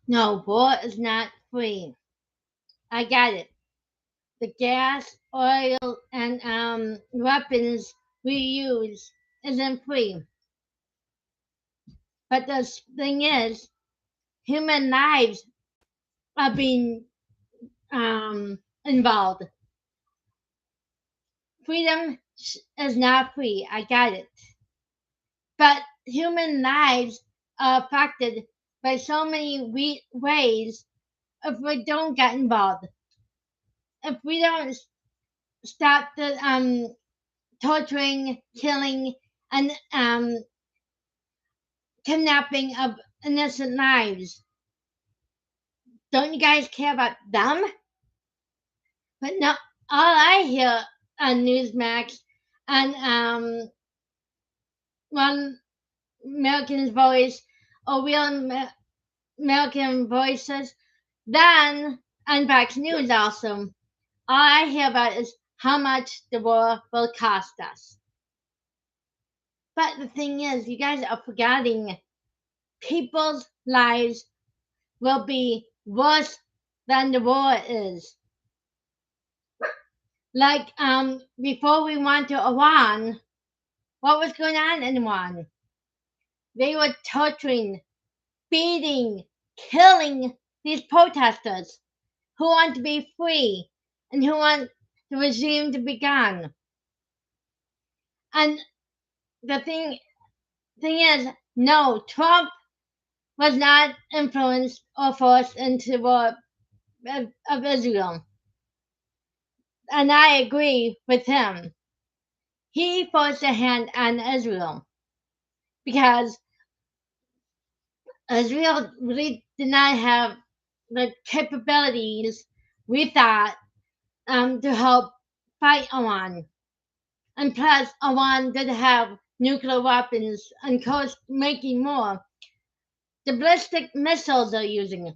No, war is not free. I got it. The gas, oil, and weapons we use isn't free. But the thing is, human lives are being involved. Freedom is not free. I got it. But human lives are affected by so many ways if we don't get involved. If we don't stop the torturing, killing, and kidnapping of innocent lives. Don't you guys care about them? But no, all I hear on Newsmax and One American's Voice or Real American Voices, then on Fox News also, all I hear about is how much the war will cost us. But the thing is, you guys are forgetting people's lives will be worse than the war is. Like before we went to Iran, what was going on in Iran? They were torturing, beating, killing these protesters who want to be free and who want the regime to be gone. And the thing is, no, Trump was not influenced or forced into the war of Israel. And I agree with him. He forced a hand on Israel because Israel really did not have the capabilities we thought to help fight Iran. And plus, Iran did have nuclear weapons and course making more. The ballistic missiles they're using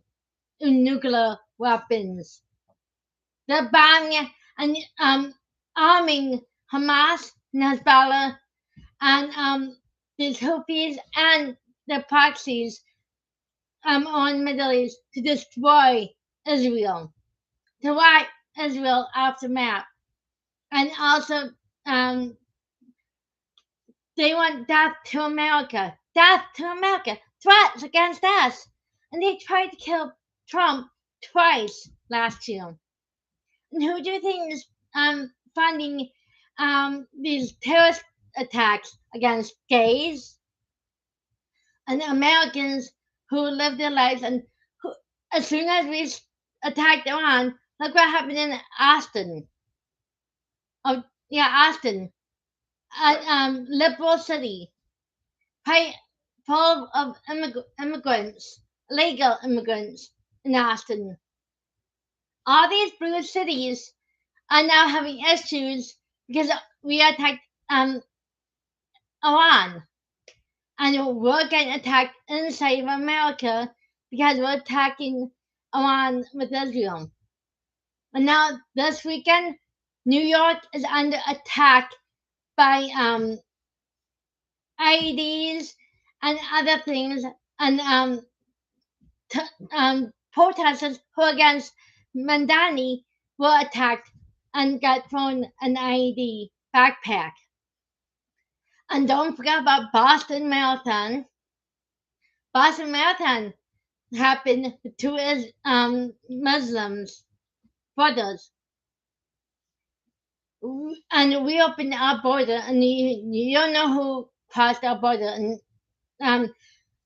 nuclear weapons. They're bombing and arming Hamas and Hezbollah and these Houthis and the proxies on Middle East to destroy Israel, to wipe Israel off the map, and also um, they want death to America, threats against us, and they tried to kill Trump twice last year. And who do you think is funding these terrorist attacks against gays and Americans who live their lives and who, as soon as we attacked Iran, look what happened in Austin. Oh, yeah, Austin, a liberal city, full of immigrants, legal immigrants in Austin. All these blue cities are now having issues because we attacked Iran. And we're getting attacked inside of America because we're attacking Iran with Israel. And now this weekend, New York is under attack by IEDs and other things, and protesters who are against Mandani were attacked and got thrown an IED backpack. And don't forget about Boston Marathon. Boston Marathon happened to his Muslims brothers, and we opened our border, and you don't know who crossed our border. And um,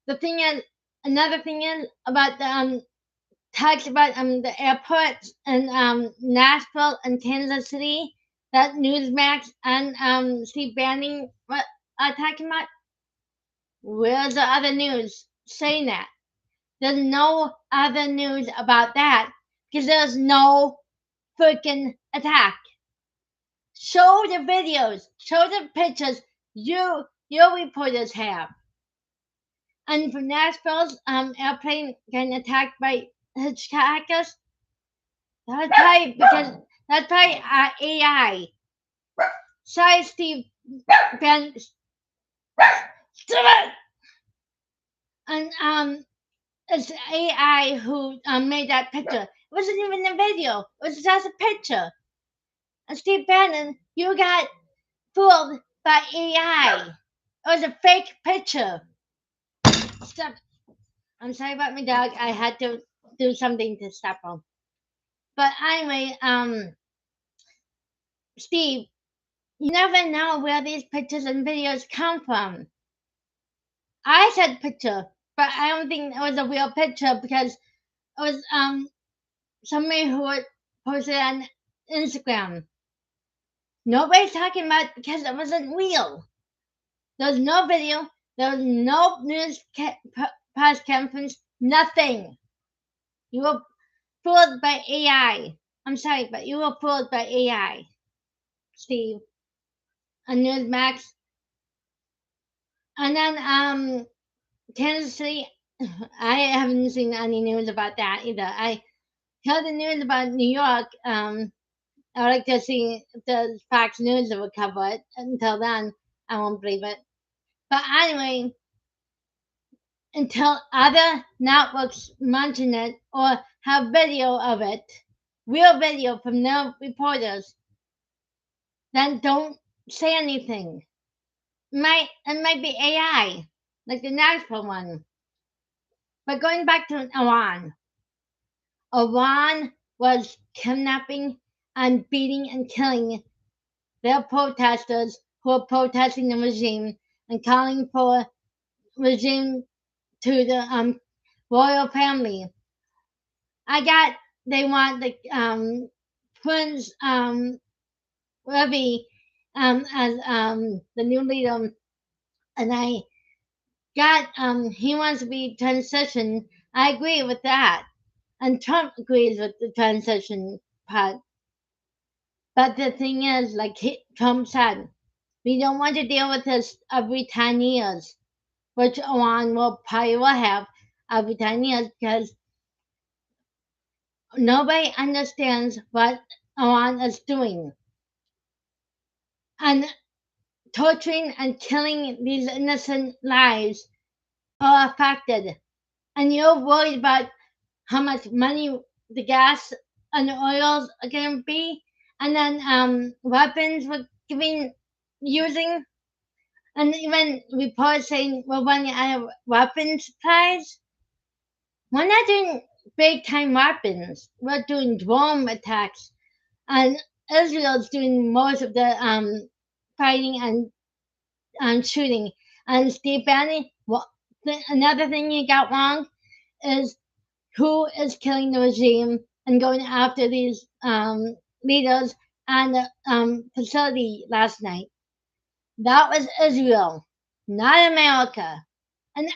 the thing is, another thing is about the talks about the airports in Nashville and Kansas City that Newsmax and Steve Banning what are talking about. Where's the other news saying that? There's no other news about that because there's no freaking attack. Show the videos, show the pictures your reporters have. And for Nashville's airplane getting attacked by hitchhikers, that's probably AI. Sorry, Steve Ben. And it's AI who made that picture. It wasn't even a video. It was just a picture. And Steve Bannon, you got fooled by AI. It was a fake picture. Stop. I'm sorry about my dog. I had to do something to stop him. But anyway, Steve, you never know where these pictures and videos come from. I said picture, but I don't think it was a real picture because it was somebody who had posted on Instagram. Nobody's talking about it because it wasn't real. There was no video. There was no press conference. Nothing. You were fooled by AI. I'm sorry, but you were fooled by AI, Steve. On Newsmax, and then Tennessee. I haven't seen any news about that either. I heard the news about New York. I would like to see if the Fox News will cover it. Until then, I won't believe it. But anyway, until other networks mention it or have video of it, real video from their reporters, then don't say anything. It might be AI, like the Nashville one. But going back to Iran was kidnapping and beating and killing their protesters who are protesting the regime and calling for regime to the royal family. I got they want the Prince Ravi as the new leader, and I got he wants to be transition. I agree with that, and Trump agrees with the transition part. But the thing is, like Trump said, we don't want to deal with this every 10 years, which Iran will probably will have every 10 years because nobody understands what Iran is doing. And torturing and killing these innocent lives are affected. And you're worried about how much money the gas and the oils are going to be, and then weapons we're giving using, and even reports saying we're running out of weapon supplies. We're not doing big time weapons. We're doing drone attacks, and Israel's doing most of the fighting and shooting. And Steve Bannon, another thing you got wrong is who is killing the regime and going after these leaders and the facility last night. That was Israel, not America. And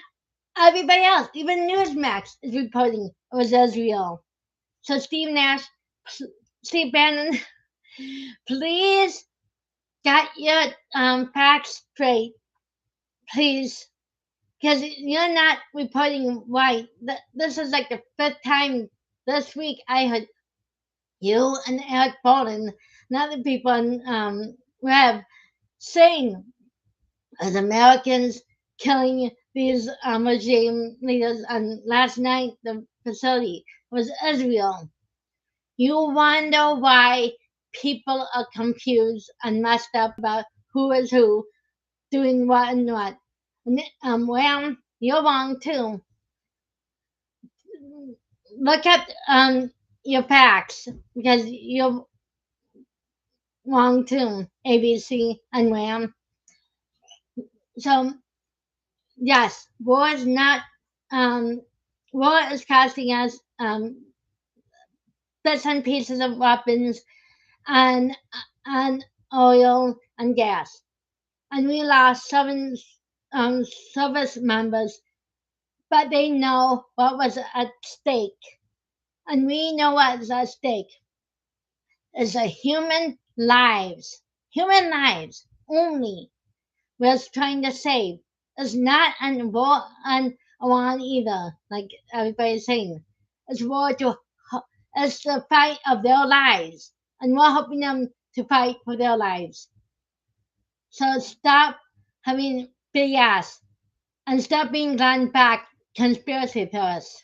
everybody else, even Newsmax, is reporting it was Israel. So Steve Nash, Steve Bannon, please get your facts straight, please, because you're not reporting right. This is like the fifth time this week I heard you and Eric Bolton and other people in Rev saying as Americans killing these regime leaders, and last night the facility was Israel. You wonder why people are confused and messed up about who is who doing what and what. And, well, you're wrong too. Look at your facts because you're wrong too. ABC and Ram. So yes, war is not. Um, War is costing us bits and pieces of weapons and and oil and gas, and we lost seven service members, but they know what was at stake, and we know what's at stake is a human lives only. We're trying to save. It's not an war on Iran either, like everybody's saying. It's war to it's the fight of their lives, and we're helping them to fight for their lives. So stop having big ass and stop being gone back conspiracy theorists.